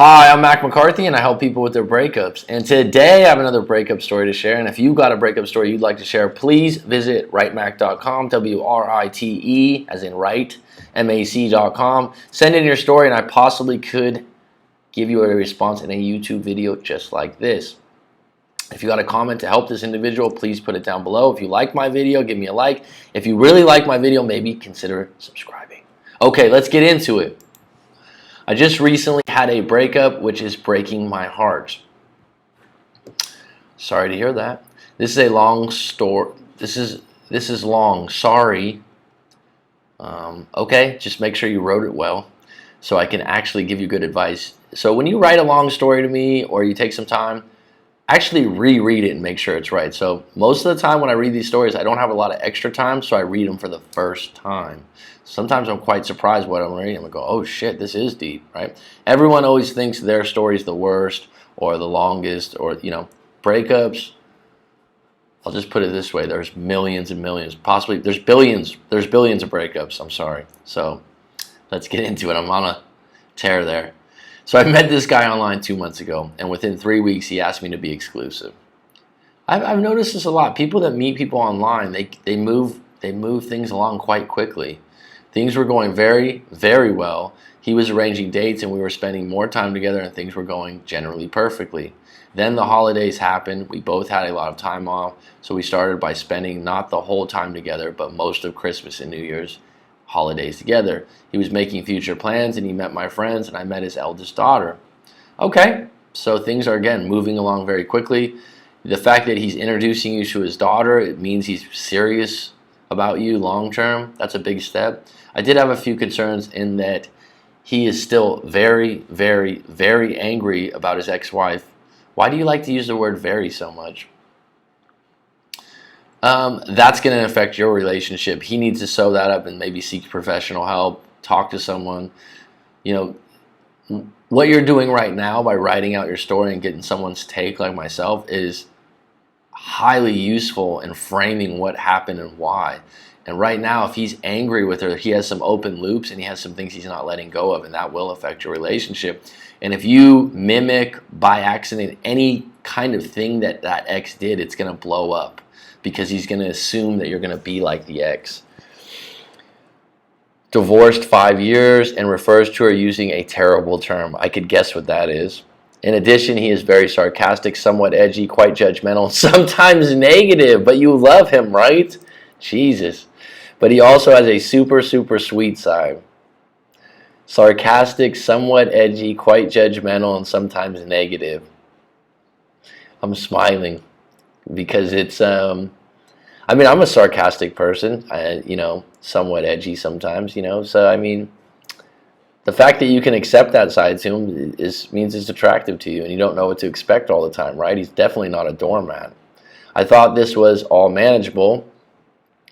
Hi, I'm Mac McCarthy, and I help people with their breakups. And today I have another breakup story to share. And if you've got a breakup story you'd like to share, please visit writemac.com, W-R-I-T-E, as in write, M-A-C.com. Send in your story, and I possibly could give you a response in a YouTube video just like this. If you got a comment to help this individual, please put it down below. If you like my video, give me a like. If you really like my video, maybe consider subscribing. Okay, let's get into it. I just recently had a breakup, which is breaking my heart. Sorry to hear that. This is a long story. This is long. Sorry. Okay, just make sure you wrote it well so I can actually give you good advice. So when you write a long story to me or you take some time, actually reread it and make sure it's right. So most of the time when I read these stories, I don't have a lot of extra time, so I read them for the first time. Sometimes I'm quite surprised what I'm reading. I go, oh shit, this is deep, right? Everyone always thinks their story's the worst or the longest or, breakups. I'll just put it this way. There's millions and millions, possibly there's billions of breakups, I'm sorry. So let's get into it. I'm on a tear there. So I met this guy online 2 months ago, and within 3 weeks, he asked me to be exclusive. I've noticed this a lot. People that meet people online, they move things along quite quickly. Things were going very, very well. He was arranging dates, and we were spending more time together, and things were going generally perfectly. Then the holidays happened. We both had a lot of time off, so we started by spending not the whole time together, but most of Christmas and New Year's holidays together. He was making future plans, and he met my friends, and I met his eldest daughter. Okay, so things are again moving along very quickly. The fact that he's introducing you to his daughter, it means he's serious about you long term. That's a big step. I did have a few concerns in that he is still very, very, very angry about his ex-wife. Why do you like to use the word very so much? That's going to affect your relationship. He needs to sew that up and maybe seek professional help, talk to someone. What you're doing right now by writing out your story and getting someone's take like myself is highly useful in framing what happened and why. And right now, if he's angry with her, he has some open loops and he has some things he's not letting go of, and that will affect your relationship. And if you mimic by accident any kind of thing that ex did, it's going to blow up, because he's going to assume that you're going to be like the ex. Divorced 5 years and refers to her using a terrible term. I could guess what that is. In addition, he is very sarcastic, somewhat edgy, quite judgmental, sometimes negative, but you love him, right? Jesus. But he also has a super, super sweet side. Sarcastic, somewhat edgy, quite judgmental, and sometimes negative. I'm smiling because it's I'm a sarcastic person, somewhat edgy sometimes, so the fact that you can accept that side to him means it's attractive to you, and you don't know what to expect all the time, right? He's definitely not a doormat. I thought this was all manageable.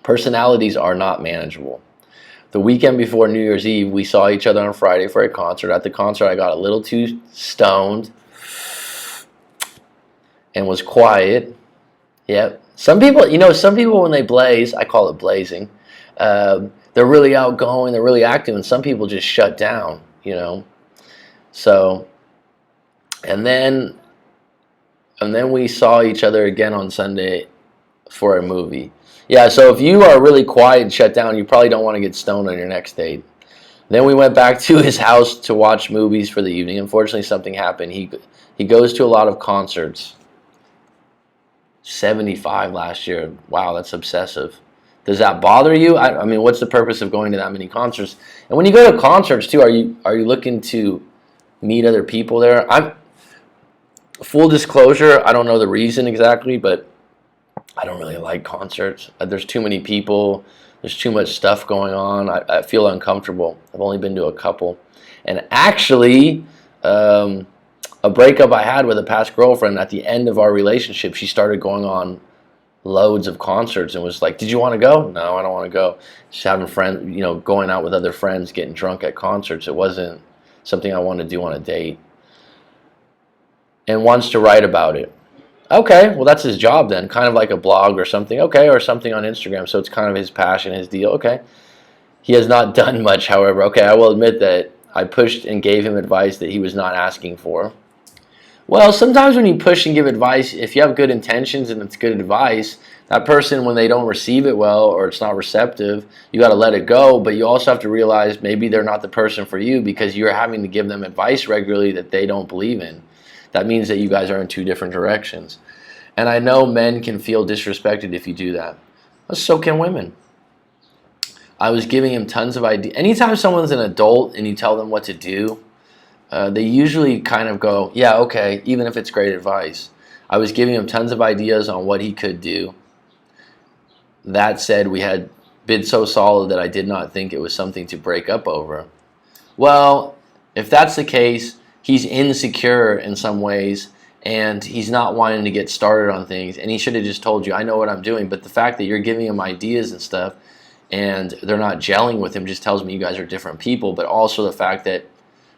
Personalities are not manageable. The weekend before New Year's Eve, we saw each other on Friday for a concert. At the concert, I got a little too stoned and was quiet. Yep. Some people when they blaze, I call it blazing, they're really outgoing, they're really active, and some people just shut down, So, and then we saw each other again on Sunday for a movie. Yeah, so if you are really quiet and shut down, you probably don't want to get stoned on your next date. Then we went back to his house to watch movies for the evening. Unfortunately, something happened. He goes to a lot of concerts. 75 last year. Wow, that's obsessive. Does that bother you? I mean, what's the purpose of going to that many concerts? And when you go to concerts too, are you looking to meet other people there? Full disclosure, I don't know the reason exactly, but I don't really like concerts. There's too many people. There's too much stuff going on. I feel uncomfortable. I've only been to a couple. And actually, a breakup I had with a past girlfriend, at the end of our relationship, she started going on loads of concerts and was like, did you want to go? No, I don't want to go. Just having friends, going out with other friends, getting drunk at concerts. It wasn't something I wanted to do on a date. And wants to write about it. Okay, well that's his job then, kind of like a blog or something. Okay, or something on Instagram, so it's kind of his passion, his deal. Okay. He has not done much, however. Okay, I will admit that I pushed and gave him advice that he was not asking for. Well, sometimes when you push and give advice, if you have good intentions and it's good advice, that person, when they don't receive it well or it's not receptive, you got to let it go. But you also have to realize maybe they're not the person for you because you're having to give them advice regularly that they don't believe in. That means that you guys are in two different directions. And I know men can feel disrespected if you do that. But so can women. I was giving him tons of ideas. Anytime someone's an adult and you tell them what to do, they usually kind of go, yeah, okay, even if it's great advice. I was giving him tons of ideas on what he could do. That said, we had been so solid that I did not think it was something to break up over. Well, if that's the case, he's insecure in some ways, and he's not wanting to get started on things, and he should have just told you, I know what I'm doing. But the fact that you're giving him ideas and stuff, and they're not gelling with him, just tells me you guys are different people. But also the fact that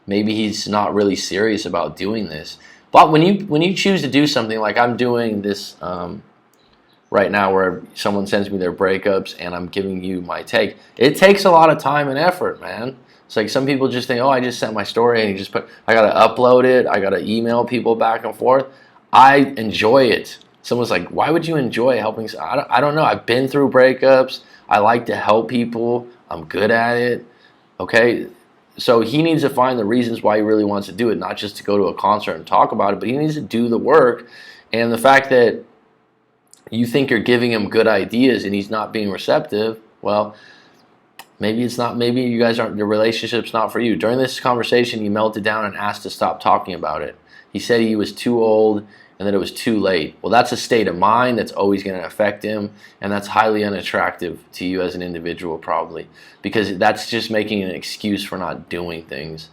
maybe he's not really serious about doing this. But when you choose to do something like I'm doing this right now, where someone sends me their breakups and I'm giving you my take, it takes a lot of time and effort, man. It's like some people just think, oh, I just sent my story and you just put, I gotta upload it, I gotta email people back and forth. I enjoy it. Someone's like, why would you enjoy helping? I don't know. I've been through breakups. I like to help people. I'm good at it. Okay. So he needs to find the reasons why he really wants to do it, not just to go to a concert and talk about it, but he needs to do the work. And the fact that you think you're giving him good ideas and he's not being receptive, well, maybe it's not, maybe you guys aren't, the relationship's not for you. During this conversation, he melted down and asked to stop talking about it. He said he was too old and that it was too late. Well, that's a state of mind that's always going to affect him, and that's highly unattractive to you as an individual probably, because that's just making an excuse for not doing things.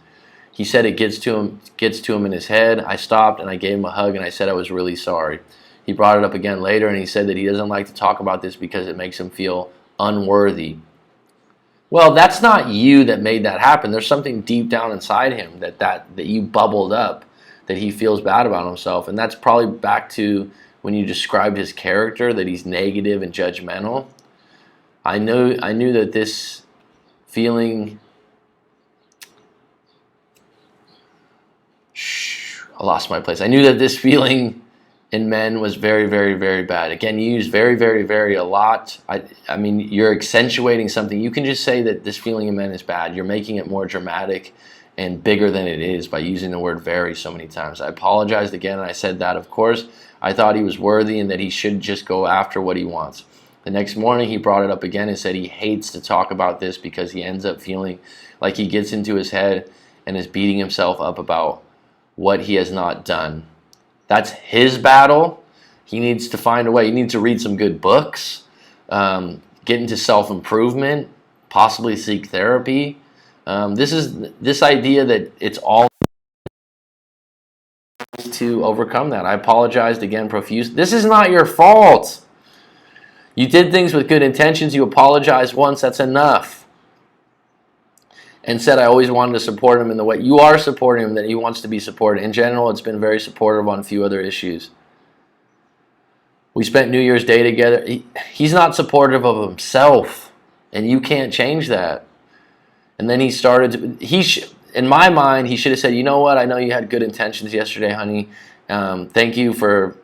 He said it gets to him in his head. I stopped and I gave him a hug and I said I was really sorry. He brought it up again later and he said that he doesn't like to talk about this because it makes him feel unworthy. Well, that's not you that made that happen. There's something deep down inside him that you bubbled up, that he feels bad about himself. And that's probably back to when you described his character, that he's negative and judgmental. I knew that this feeling, I lost my place. I knew that this feeling in men was very, very, very bad. Again, you use very, very, very a lot. I mean, you're accentuating something. You can just say that this feeling in men is bad. You're making it more dramatic and bigger than it is by using the word very so many times. I apologized again, and I said that, of course, I thought he was worthy and that he should just go after what he wants. The next morning, he brought it up again and said he hates to talk about this because he ends up feeling like he gets into his head and is beating himself up about what he has not done. That's his battle. He needs to find a way. He needs to read some good books, get into self-improvement, possibly seek therapy. This idea that it's all to overcome that. I apologized again profusely. This is not your fault. You did things with good intentions. You apologized once. That's enough. And said I always wanted to support him in the way you are supporting him, that he wants to be supported. In general, it's been very supportive on a few other issues. We spent New Year's Day together. He's not supportive of himself, and you can't change that. And then he started to, in my mind, he should have said, you know what, I know you had good intentions yesterday, honey. Thank you for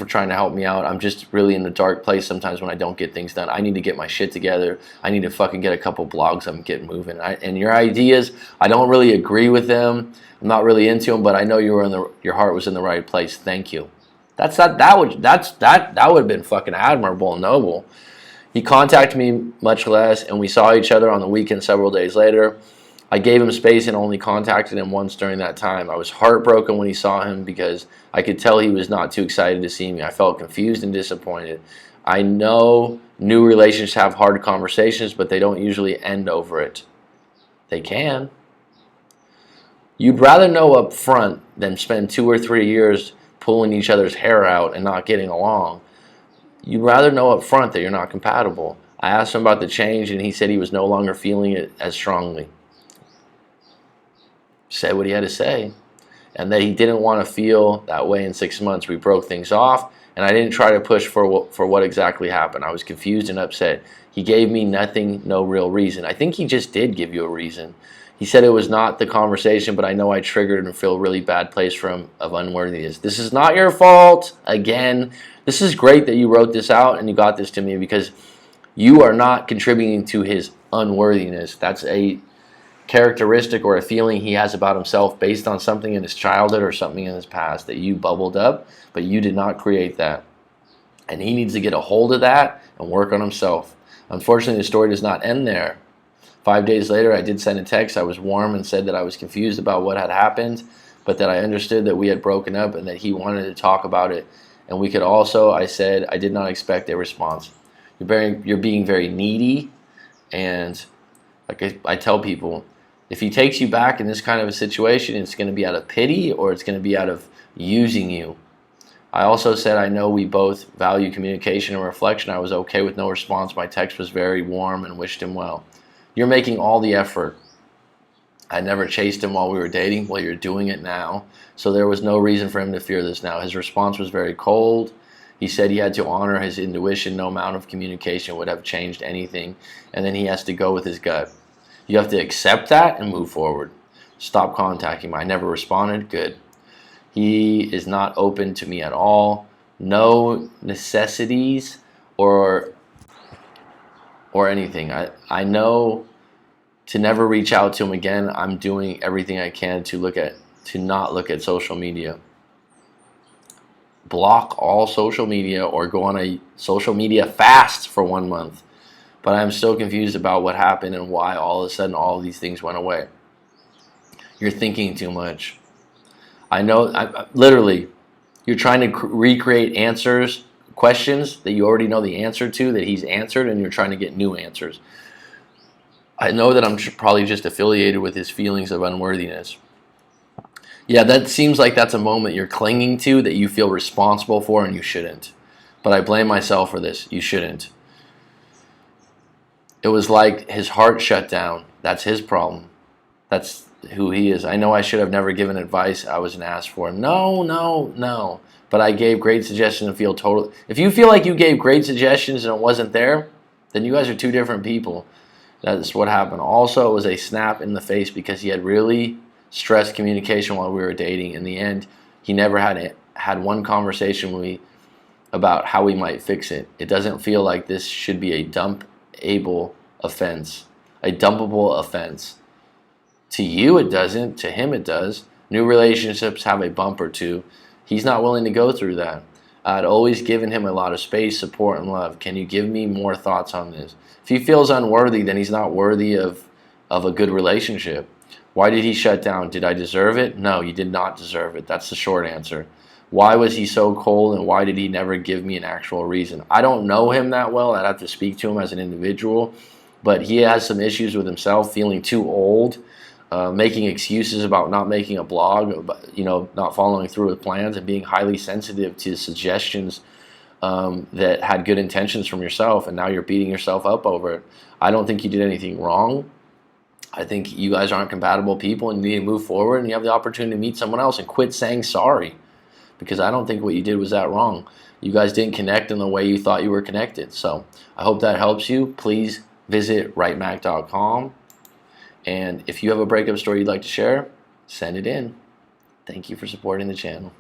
trying to help me out. I'm just really in a dark place sometimes when I don't get things done. I need to get my shit together. I need to fucking get a couple blogs up and get moving. And your ideas, I don't really agree with them. I'm not really into them, but I know your heart was in the right place. Thank you. That would have been fucking admirable and noble. He contacted me much less, and we saw each other on the weekend several days later. I gave him space and only contacted him once during that time. I was heartbroken when he saw him because I could tell he was not too excited to see me. I felt confused and disappointed. I know new relationships have hard conversations, but they don't usually end over it. They can. You'd rather know up front than spend 2 or 3 years pulling each other's hair out and not getting along. You'd rather know up front that you're not compatible. I asked him about the change, and he said he was no longer feeling it as strongly. Said what he had to say. And that he didn't want to feel that way in 6 months. We broke things off, and I didn't try to push for what exactly happened. I was confused and upset. He gave me nothing, no real reason. I think he just did give you a reason. He said it was not the conversation, but I know I triggered and feel a really bad place from of unworthiness. This is not your fault. Again, this is great that you wrote this out and you got this to me, because you are not contributing to his unworthiness. That's a characteristic or a feeling he has about himself based on something in his childhood or something in his past that you bubbled up, but you did not create that. And he needs to get a hold of that and work on himself. Unfortunately, the story does not end there. 5 days later, I did send a text. I was warm and said that I was confused about what had happened, but that I understood that we had broken up and that he wanted to talk about it. And we could also, I said, I did not expect a response. You're being very needy, and like I tell people, if he takes you back in this kind of a situation, it's going to be out of pity or it's going to be out of using you. I also said I know we both value communication and reflection. I was okay with no response. My text was very warm and wished him well. You're making all the effort. I never chased him while we were dating. Well, you're doing it now. So there was no reason for him to fear this now. His response was very cold. He said he had to honor his intuition. No amount of communication would have changed anything. And then he has to go with his gut. You have to accept that and move forward. Stop contacting him. I never responded. Good. He is not open to me at all. No necessities or anything. I know to never reach out to him again. I'm doing everything I can to not look at social media. Block all social media or go on a social media fast for 1 month. But I'm still confused about what happened and why all of a sudden all of these things went away. You're thinking too much. I know, literally, you're trying to recreate questions that you already know the answer to, that he's answered, and you're trying to get new answers. I know that I'm probably just affiliated with his feelings of unworthiness. Yeah, that seems like that's a moment you're clinging to that you feel responsible for, and you shouldn't. But I blame myself for this. You shouldn't. It was like his heart shut down. That's his problem. That's who he is. I know I should have never given advice I wasn't asked for. No. But I gave great suggestions and feel total. If you feel like you gave great suggestions and it wasn't there, then you guys are two different people. That's what happened. Also, it was a snap in the face because he had really stressed communication while we were dating. In the end, he never had one conversation with me about how we might fix it. It doesn't feel like this should be a dumpable offense. A dumpable offense. To you, it doesn't. To him, it does. New relationships have a bump or two. He's not willing to go through that. I'd always given him a lot of space, support, and love. Can you give me more thoughts on this? If he feels unworthy, then he's not worthy of a good relationship. Why did he shut down? Did I deserve it? No, you did not deserve it. That's the short answer. Why was he so cold, and why did he never give me an actual reason? I don't know him that well. I'd have to speak to him as an individual. But he has some issues with himself, feeling too old, making excuses about not making a blog, not following through with plans, and being highly sensitive to suggestions that had good intentions from yourself, and now you're beating yourself up over it. I don't think you did anything wrong. I think you guys aren't compatible people, and you need to move forward, and you have the opportunity to meet someone else and quit saying sorry, because I don't think what you did was that wrong. You guys didn't connect in the way you thought you were connected. So I hope that helps you. Please visit writemac.com. And if you have a breakup story you'd like to share, send it in. Thank you for supporting the channel.